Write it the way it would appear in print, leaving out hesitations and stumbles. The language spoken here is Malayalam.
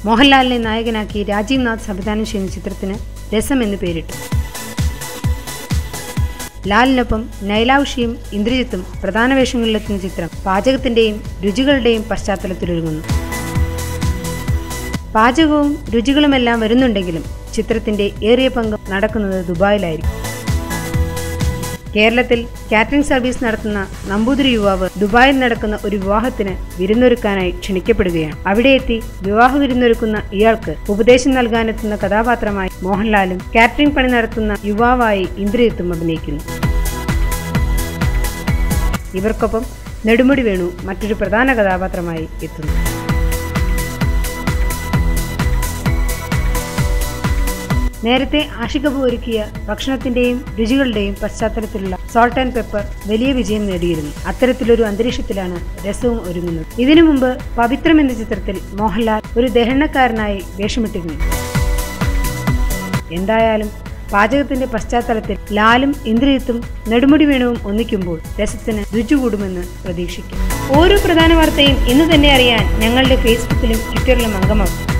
മോഹൻലാലിനെ നായകനാക്കി രാജീവ് നാഥ് സംവിധാനം ചെയ്യുന്ന ചിത്രത്തിന് രസം എന്ന് പേരിട്ടു. ലാലിനൊപ്പം നൈല ഉഷിയും ഇന്ദ്രജിത്തും പ്രധാന വേഷങ്ങളിലെത്തുന്ന ചിത്രം പാചകത്തിന്റെയും രുചികളുടെയും പശ്ചാത്തലത്തിലൊരുങ്ങുന്നു. പാചകവും രുചികളുമെല്ലാം വരുന്നുണ്ടെങ്കിലും ചിത്രത്തിന്റെ ഏറിയ പങ്ക് നടക്കുന്നത് ദുബായിലായിരിക്കും. കേരളത്തിൽ കാറ്ററിംഗ് സർവീസ് നടത്തുന്ന നമ്പൂതിരി യുവാവ് ദുബായിൽ നടക്കുന്ന ഒരു വിവാഹത്തിന് വിരുന്നൊരുക്കാനായി ക്ഷണിക്കപ്പെടുകയാണ്. അവിടെ എത്തി വിവാഹ വിരുന്നൊരുക്കുന്ന ഇയാൾക്ക് ഉപദേശം നൽകാനെത്തുന്ന കഥാപാത്രമായി മോഹൻലാലും കാറ്ററിംഗ് പണി നടത്തുന്ന യുവാവായി ഇന്ദ്രജിത്തും അഭിനയിക്കുന്നു. ഇവർക്കൊപ്പം നെടുമുടി വേണു മറ്റൊരു പ്രധാന കഥാപാത്രമായി എത്തുന്നു. നേരത്തെ ആഷിഖ് കപൂർ ഒരുക്കിയ ഭക്ഷണത്തിന്റെയും രുചികളുടെയും പശ്ചാത്തലത്തിലുള്ള സോൾട്ട് ആൻഡ് പെപ്പർ വലിയ വിജയം നേടിയിരുന്നു. അത്തരത്തിലൊരു അന്തരീക്ഷത്തിലാണ് രസവും ഒരുങ്ങുന്നത്. ഇതിനു മുമ്പ് പവിത്രം എന്ന ചിത്രത്തിൽ മോഹൻലാൽ ഒരു ദഹനക്കാരനായി വേഷമിട്ടിരുന്നു. എന്തായാലും പാചകത്തിന്റെ പശ്ചാത്തലത്തിൽ ലാലും ഇന്ദ്രജിത്തും നെടുമുടി വേണുവും ഒന്നിക്കുമ്പോൾ രസത്തിന് രുചി കൂടുമെന്ന് പ്രതീക്ഷിക്കും. ഓരോ പ്രധാന വാർത്തയും ഇന്ന് തന്നെ അറിയാൻ ഞങ്ങളുടെ ഫേസ്ബുക്കിലും ട്വിറ്ററിലും അംഗമാകും.